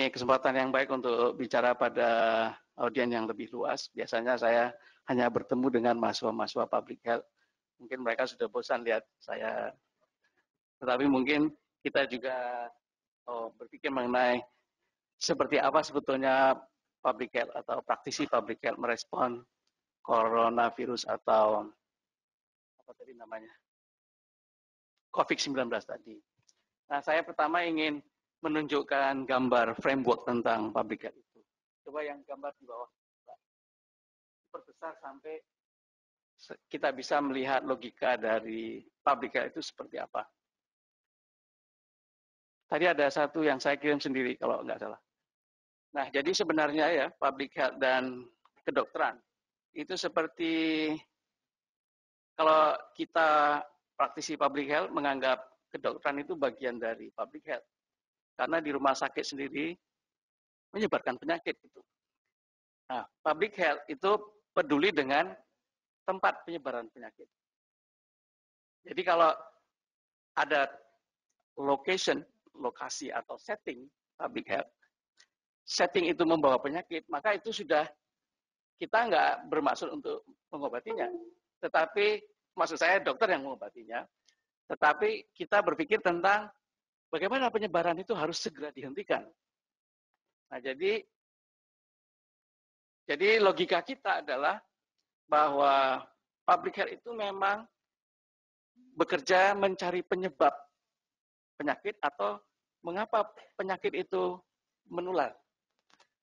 Ini kesempatan yang baik untuk bicara pada audiens yang lebih luas. Biasanya saya hanya bertemu dengan mahasiswa-mahasiswa public health. Mungkin mereka sudah bosan lihat saya, tetapi mungkin kita juga berpikir mengenai seperti apa sebetulnya public health atau praktisi public health merespon coronavirus atau apa tadi namanya, COVID-19 tadi. Nah, saya pertama ingin menunjukkan gambar framework tentang public health itu. Coba yang gambar di bawah, diperbesar sampai kita bisa melihat logika dari public health itu seperti apa. Tadi ada satu yang saya kirim sendiri kalau nggak salah. Nah, jadi sebenarnya ya public health dan kedokteran itu seperti kalau kita praktisi public health menganggap kedokteran itu bagian dari public health. Karena di rumah sakit sendiri menyebarkan penyakit itu. Nah, public health itu peduli dengan tempat penyebaran penyakit. Jadi kalau ada lokasi atau setting public health, setting itu membawa penyakit, maka itu sudah kita nggak bermaksud untuk mengobatinya. Tetapi, maksud saya dokter yang mengobatinya, tetapi kita berpikir tentang bagaimana penyebaran itu harus segera dihentikan. Nah, jadi logika kita adalah bahwa public health itu memang bekerja mencari penyebab penyakit atau mengapa penyakit itu menular.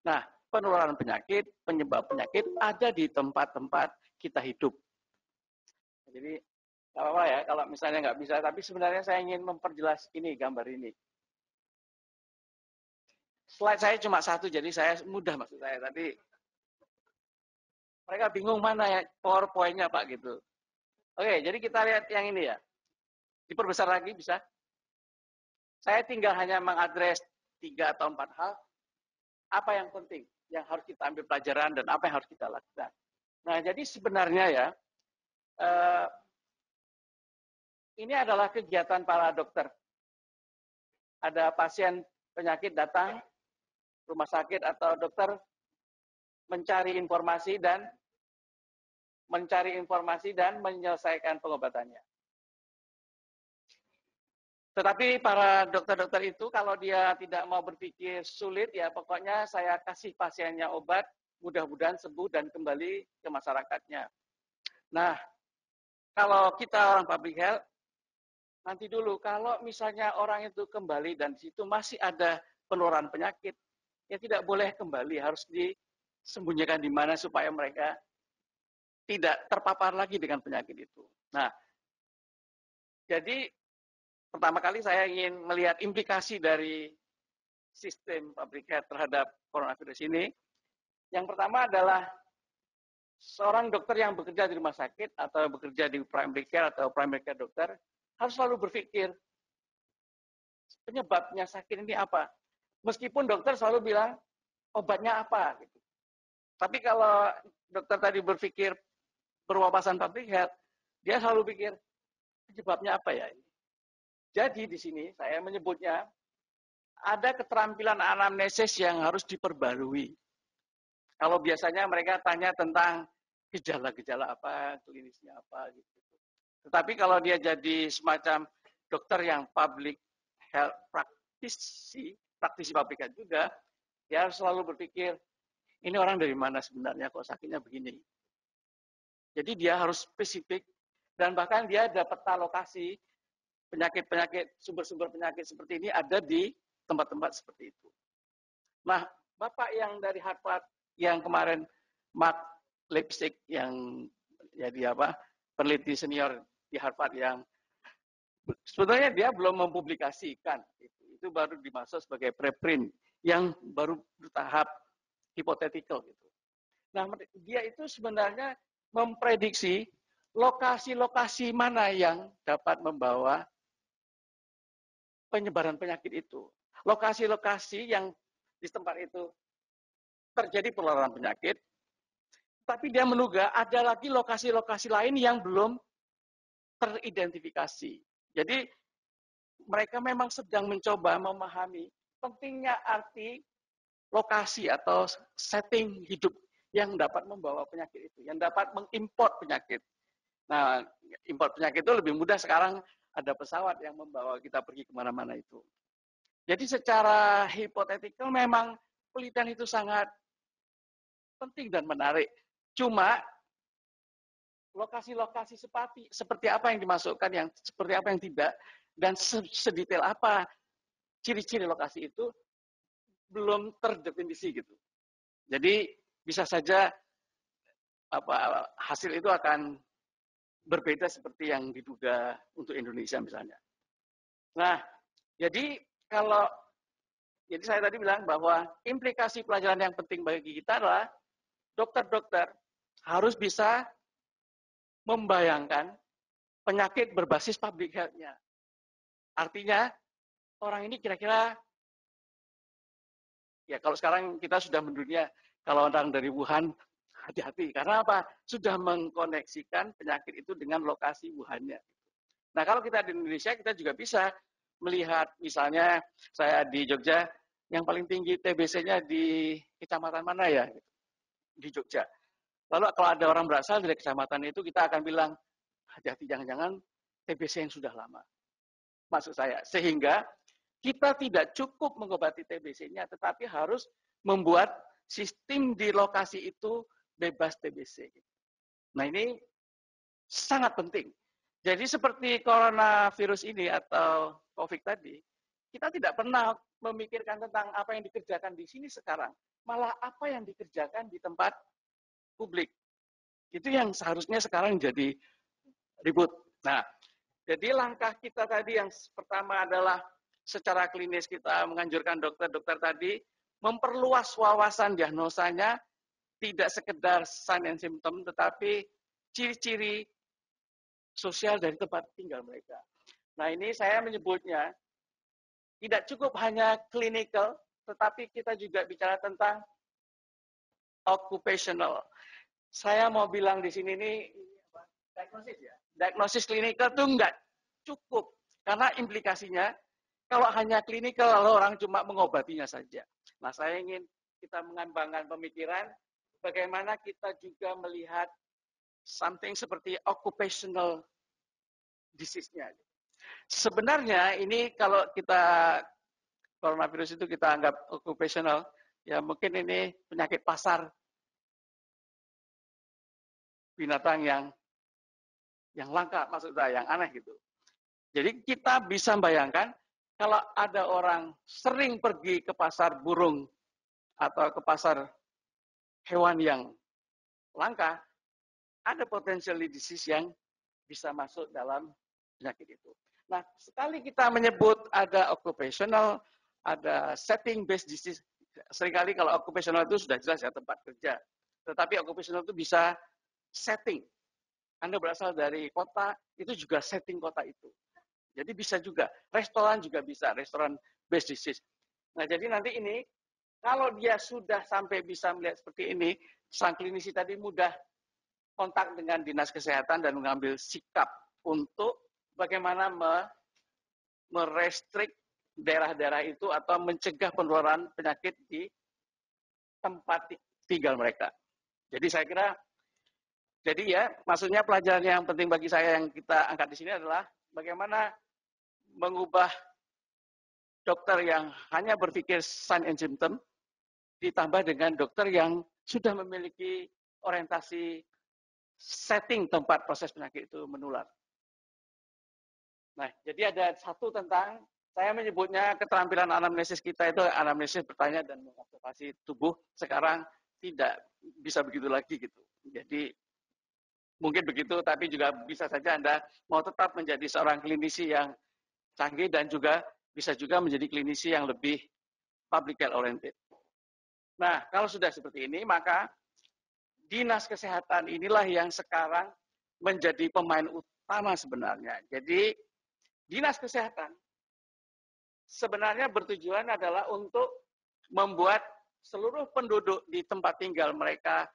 Nah, penularan penyakit, penyebab penyakit ada di tempat-tempat kita hidup. Jadi, nggak apa-apa ya kalau misalnya nggak bisa, tapi sebenarnya saya ingin memperjelas ini, gambar ini. Slide saya cuma satu, jadi saya mudah maksud saya. Tadi mereka bingung mana ya PowerPoint-nya Pak gitu. Oke, jadi kita lihat yang ini ya. Diperbesar lagi bisa. Saya tinggal hanya mengadres 3 atau 4 hal. Apa yang penting, yang harus kita ambil pelajaran dan apa yang harus kita lakukan. Nah, jadi sebenarnya ya, ini adalah kegiatan para dokter. Ada pasien penyakit datang, rumah sakit atau dokter mencari informasi dan menyelesaikan pengobatannya. Tetapi para dokter-dokter itu kalau dia tidak mau berpikir sulit, ya pokoknya saya kasih pasiennya obat, mudah-mudahan sembuh dan kembali ke masyarakatnya. Nah, kalau kita orang public health, nanti dulu, kalau misalnya orang itu kembali dan di situ masih ada penularan penyakit, ya tidak boleh kembali, harus disembunyikan di mana supaya mereka tidak terpapar lagi dengan penyakit itu. Nah, jadi pertama kali saya ingin melihat implikasi dari sistem public health terhadap coronavirus ini. Yang pertama adalah seorang dokter yang bekerja di rumah sakit atau bekerja di primary care atau primary care dokter harus selalu berpikir penyebabnya sakit ini apa. Meskipun dokter selalu bilang obatnya apa. Gitu. Tapi kalau dokter tadi berpikir berwawasan public health, dia selalu pikir penyebabnya apa ya ini. Jadi di sini saya menyebutnya ada keterampilan anamnesis yang harus diperbarui. Kalau biasanya mereka tanya tentang gejala-gejala apa, klinisnya apa gitu. Tetapi kalau dia jadi semacam dokter yang public health praktisi public health juga, dia harus selalu berpikir ini orang dari mana sebenarnya kok sakitnya begini. Jadi dia harus spesifik dan bahkan dia ada peta lokasi penyakit-penyakit, sumber-sumber penyakit seperti ini ada di tempat-tempat seperti itu. Nah, Bapak yang dari Harvard yang kemarin Mark Lipstick yang jadi peneliti senior di Harvard yang sebetulnya dia belum mempublikasikan itu baru dimaksud sebagai preprint yang baru bertahap hypothetical gitu. Nah, dia itu sebenarnya memprediksi lokasi-lokasi mana yang dapat membawa penyebaran penyakit itu. Lokasi-lokasi yang di tempat itu terjadi penularan penyakit, tapi dia menduga ada lagi lokasi-lokasi lain yang belum teridentifikasi. Jadi mereka memang sedang mencoba memahami pentingnya arti lokasi atau setting hidup yang dapat membawa penyakit itu, yang dapat mengimport penyakit. Nah, import penyakit itu lebih mudah sekarang, ada pesawat yang membawa kita pergi kemana-mana itu. Jadi secara hipotetikal memang penelitian itu sangat penting dan menarik. Cuma lokasi-lokasi seperti apa yang dimasukkan, yang seperti apa yang tidak, dan sedetail apa ciri-ciri lokasi itu belum terdefinisi gitu. Jadi bisa saja hasil itu akan berbeda seperti yang diduga untuk Indonesia misalnya. Nah, jadi saya tadi bilang bahwa implikasi pelajaran yang penting bagi kita adalah dokter-dokter harus bisa membayangkan penyakit berbasis public health-nya. Artinya, orang ini kira-kira, ya kalau sekarang kita sudah mendunia, kalau orang dari Wuhan, hati-hati. Karena apa? Sudah mengkoneksikan penyakit itu dengan lokasi Wuhan-nya. Nah, kalau kita di Indonesia, kita juga bisa melihat, misalnya saya di Jogja, yang paling tinggi TBC-nya di kecamatan mana ya? Di Jogja. Lalu kalau ada orang berasal dari kecamatan itu, kita akan bilang, hati-hati, jangan-jangan TBC yang sudah lama. Maksud saya, sehingga kita tidak cukup mengobati TBC-nya, tetapi harus membuat sistem di lokasi itu bebas TBC. Nah, ini sangat penting. Jadi seperti coronavirus ini atau COVID tadi, kita tidak pernah memikirkan tentang apa yang dikerjakan di sini sekarang, malah apa yang dikerjakan di tempat publik. Itu yang seharusnya sekarang jadi ribut. Nah, jadi langkah kita tadi yang pertama adalah secara klinis kita menganjurkan dokter-dokter tadi memperluas wawasan diagnosanya, tidak sekedar sign and symptom, tetapi ciri-ciri sosial dari tempat tinggal mereka. Nah, ini saya menyebutnya tidak cukup hanya clinical, tetapi kita juga bicara tentang occupational. Saya mau bilang di sini ini diagnosis ya. Diagnosis klinikal itu enggak cukup karena implikasinya kalau hanya klinikal lalu orang cuma mengobatinya saja. Nah, saya ingin kita mengembangkan pemikiran bagaimana kita juga melihat something seperti occupational disease-nya. Sebenarnya ini kalau kita coronavirus itu kita anggap occupational, ya mungkin ini penyakit pasar binatang yang langka, maksud saya, yang aneh gitu. Jadi kita bisa bayangkan kalau ada orang sering pergi ke pasar burung atau ke pasar hewan yang langka, ada potential disease yang bisa masuk dalam penyakit itu. Nah, sekali kita menyebut ada occupational, ada setting based disease, seringkali kalau occupational itu sudah jelas ya tempat kerja. Tetapi occupational itu bisa setting. Anda berasal dari kota, itu juga setting kota itu. Jadi bisa juga, restoran juga bisa, restoran based disease. Nah, jadi nanti ini, kalau dia sudah sampai bisa melihat seperti ini, sang klinisi tadi mudah kontak dengan dinas kesehatan dan mengambil sikap untuk bagaimana merestrik daerah-daerah itu atau mencegah penularan penyakit di tempat tinggal mereka. Jadi saya kira, jadi ya, maksudnya pelajaran yang penting bagi saya yang kita angkat di sini adalah bagaimana mengubah dokter yang hanya berpikir sign and symptom ditambah dengan dokter yang sudah memiliki orientasi setting tempat proses penyakit itu menular. Nah, jadi ada satu tentang, saya menyebutnya keterampilan anamnesis kita itu anamnesis bertanya dan mengobservasi tubuh, sekarang tidak bisa begitu lagi gitu. Jadi mungkin begitu, tapi juga bisa saja Anda mau tetap menjadi seorang klinisi yang canggih dan juga bisa juga menjadi klinisi yang lebih public health oriented. Nah, kalau sudah seperti ini, maka dinas kesehatan inilah yang sekarang menjadi pemain utama sebenarnya. Jadi, dinas kesehatan sebenarnya bertujuan adalah untuk membuat seluruh penduduk di tempat tinggal mereka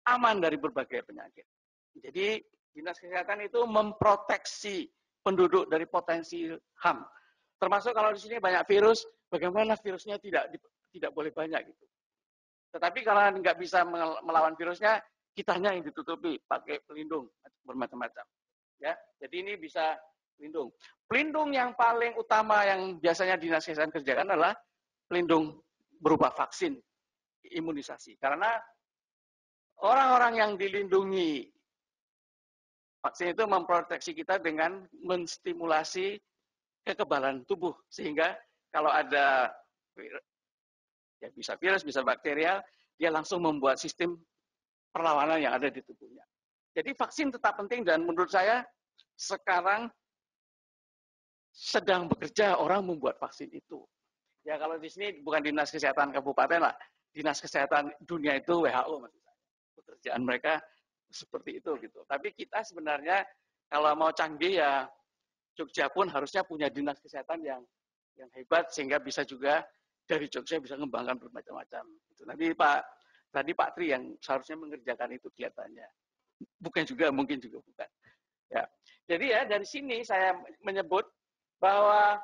aman dari berbagai penyakit. Jadi, dinas kesehatan itu memproteksi penduduk dari potensi HAM. Termasuk kalau di sini banyak virus, bagaimana virusnya tidak tidak boleh banyak gitu. Tetapi kalau nggak bisa melawan virusnya, kitanya yang ditutupi pakai pelindung bermacam-macam. Ya, jadi ini bisa pelindung. Pelindung yang paling utama yang biasanya dinas kesehatan kerjakan adalah pelindung berupa vaksin imunisasi. Karena orang-orang yang dilindungi vaksin itu memproteksi kita dengan menstimulasi kekebalan tubuh. Sehingga kalau ada ya bisa virus, bisa bakterial, dia langsung membuat sistem perlawanan yang ada di tubuhnya. Jadi vaksin tetap penting dan menurut saya sekarang sedang bekerja orang membuat vaksin itu. Ya kalau di sini bukan dinas kesehatan kabupaten lah, dinas kesehatan dunia itu WHO maksud saya. Pekerjaan mereka seperti itu gitu. Tapi kita sebenarnya kalau mau canggih ya Jogja pun harusnya punya dinas kesehatan yang hebat sehingga bisa juga dari Jogja bisa mengembangkan bermacam-macam. Itu tadi Pak Tri yang seharusnya mengerjakan itu kelihatannya. Bukan juga, mungkin juga bukan. Ya. Jadi ya dari sini saya menyebut bahwa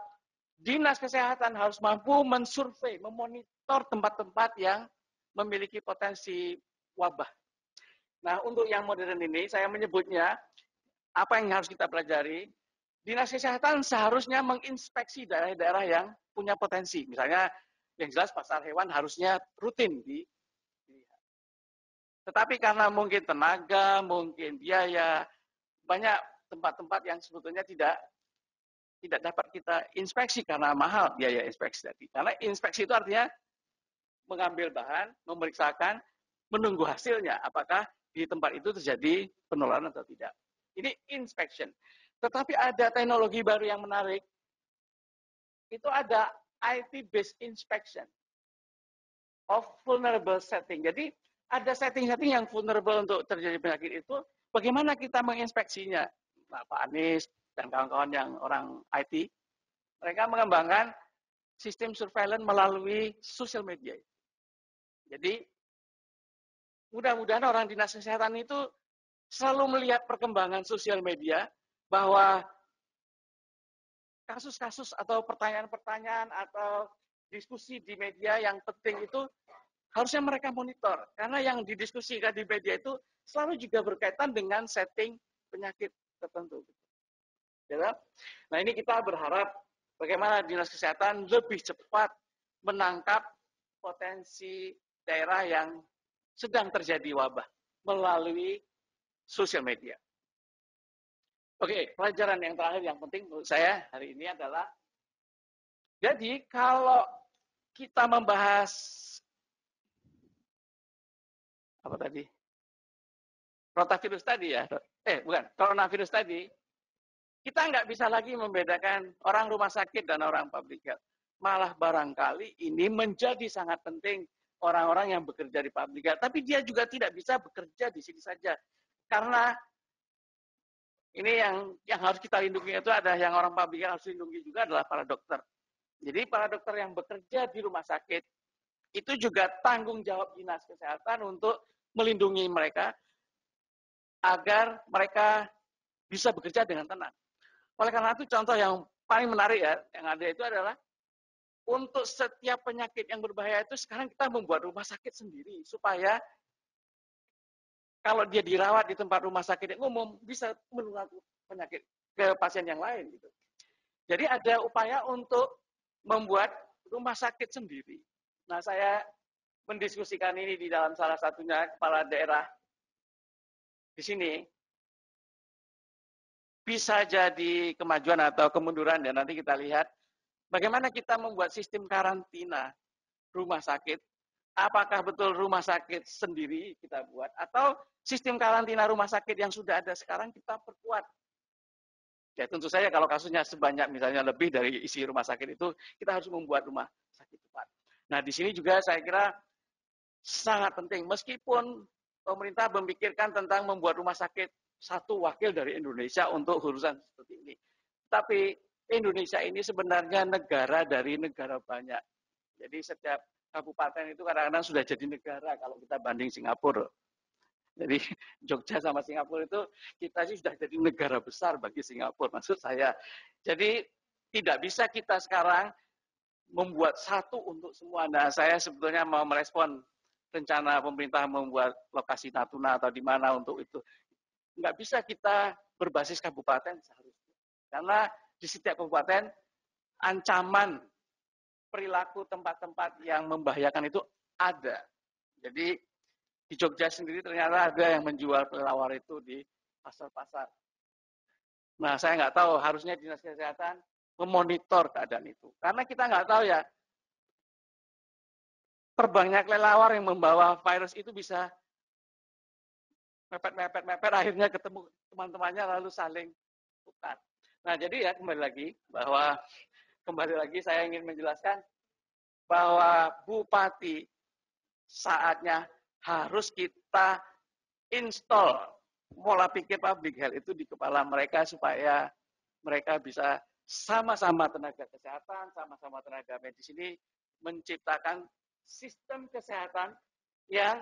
dinas kesehatan harus mampu mensurvei, memonitor tempat-tempat yang memiliki potensi wabah. Nah, untuk yang modern ini saya menyebutnya apa yang harus kita pelajari. Dinas kesehatan seharusnya menginspeksi daerah-daerah yang punya potensi. Misalnya yang jelas pasar hewan harusnya rutin dilihat. Tetapi karena mungkin tenaga, mungkin biaya, banyak tempat-tempat yang sebetulnya tidak dapat kita inspeksi karena mahal biaya inspeksi tadi. Karena inspeksi itu artinya mengambil bahan, memeriksakan, menunggu hasilnya. Apakah di tempat itu terjadi penularan atau tidak. Ini inspection. Tetapi ada teknologi baru yang menarik. Itu ada IT-based inspection of vulnerable setting. Jadi ada setting-setting yang vulnerable untuk terjadi penyakit itu, bagaimana kita menginspeksinya? Nah, Pak Anies dan kawan-kawan yang orang IT, mereka mengembangkan sistem surveillance melalui sosial media. Jadi mudah-mudahan orang dinas kesehatan itu selalu melihat perkembangan sosial media bahwa kasus-kasus atau pertanyaan-pertanyaan atau diskusi di media yang penting itu harusnya mereka monitor. Karena yang didiskusikan di media itu selalu juga berkaitan dengan setting penyakit tertentu. Ya, nah ini kita berharap bagaimana dinas kesehatan lebih cepat menangkap potensi daerah yang sedang terjadi wabah melalui sosial media. Oke, pelajaran yang terakhir yang penting menurut saya hari ini adalah, jadi kalau kita membahas apa tadi? Rotavirus tadi ya, bukan, coronavirus tadi, kita nggak bisa lagi membedakan orang rumah sakit dan orang public health. Malah barangkali ini menjadi sangat penting orang-orang yang bekerja di public health. Tapi dia juga tidak bisa bekerja di sini saja. Karena ini yang harus kita lindungi itu ada yang orang public health harus lindungi juga adalah para dokter. Jadi para dokter yang bekerja di rumah sakit itu juga tanggung jawab dinas kesehatan untuk melindungi mereka agar mereka bisa bekerja dengan tenang. Oleh karena itu contoh yang paling menarik ya yang ada itu adalah untuk setiap penyakit yang berbahaya itu sekarang kita membuat rumah sakit sendiri supaya kalau dia dirawat di tempat rumah sakit yang umum bisa menularkan penyakit ke pasien yang lain gitu. Jadi ada upaya untuk membuat rumah sakit sendiri. Nah, saya mendiskusikan ini di dalam salah satunya kepala daerah di sini. Bisa jadi kemajuan atau kemunduran dan nanti kita lihat bagaimana kita membuat sistem karantina rumah sakit. Apakah betul rumah sakit sendiri kita buat atau sistem karantina rumah sakit yang sudah ada sekarang kita perkuat. Ya tentu saja kalau kasusnya sebanyak misalnya lebih dari isi rumah sakit itu kita harus membuat rumah sakit cepat. Nah di sini juga saya kira sangat penting meskipun pemerintah memikirkan tentang membuat rumah sakit satu wakil dari Indonesia untuk urusan seperti ini. Tapi Indonesia ini sebenarnya negara dari negara banyak. Jadi setiap kabupaten itu kadang-kadang sudah jadi negara kalau kita banding Singapura. Jadi Jogja sama Singapura itu kita sih sudah jadi negara besar bagi Singapura maksud saya. Jadi tidak bisa kita sekarang membuat satu untuk semua. Nah, saya sebetulnya mau merespon rencana pemerintah membuat lokasi Natuna atau di mana untuk itu. Nggak bisa kita berbasis kabupaten seharusnya. Karena di setiap kabupaten ancaman perilaku tempat-tempat yang membahayakan itu ada. Jadi di Jogja sendiri ternyata ada yang menjual kelelawar itu di pasar-pasar. Nah, saya nggak tahu, harusnya Dinas Kesehatan memonitor keadaan itu. Karena kita nggak tahu ya, terbangnya kelelawar yang membawa virus itu bisa mepet, akhirnya ketemu teman-temannya lalu saling tukar. Nah, jadi ya kembali lagi saya ingin menjelaskan bahwa Bupati saatnya harus kita install pola pikir public health itu di kepala mereka supaya mereka bisa sama-sama tenaga kesehatan, sama-sama tenaga medis ini menciptakan sistem kesehatan yang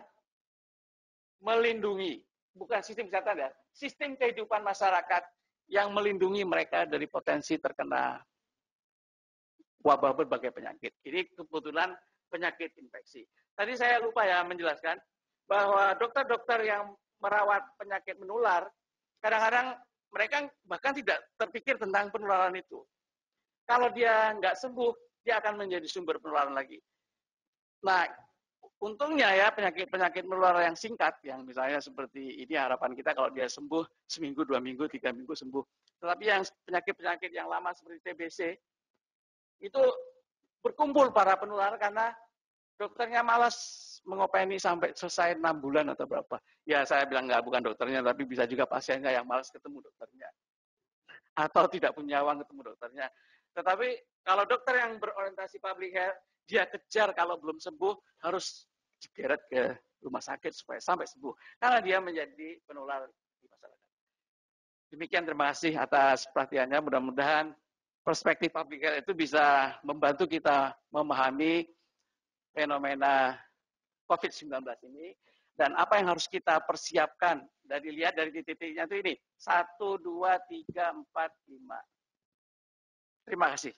melindungi, bukan sistem kesehatan ya, sistem kehidupan masyarakat yang melindungi mereka dari potensi terkena wabah berbagai penyakit. Ini kebetulan penyakit infeksi. Tadi saya lupa ya menjelaskan bahwa dokter-dokter yang merawat penyakit menular, kadang-kadang mereka bahkan tidak terpikir tentang penularan itu. Kalau dia nggak sembuh, dia akan menjadi sumber penularan lagi. Nah, untungnya ya penyakit-penyakit menular yang singkat, yang misalnya seperti ini harapan kita kalau dia sembuh seminggu, 2 minggu, 3 minggu sembuh. Tetapi yang penyakit-penyakit yang lama seperti TBC, itu berkumpul para penular karena dokternya malas mengopeni sampai selesai 6 bulan atau berapa. Ya saya bilang nggak, bukan dokternya, tapi bisa juga pasiennya yang malas ketemu dokternya. Atau tidak punya uang ketemu dokternya. Tetapi kalau dokter yang berorientasi public health, dia kejar kalau belum sembuh, harus digeret ke rumah sakit supaya sampai sembuh. Karena dia menjadi penular di masyarakat. Demikian, terima kasih atas perhatiannya. Mudah-mudahan perspektif public health itu bisa membantu kita memahami fenomena COVID-19 ini dan apa yang harus kita persiapkan. Dari lihat dari titik-titiknya itu ini 1, 2, 3, 4, 5. Terima kasih.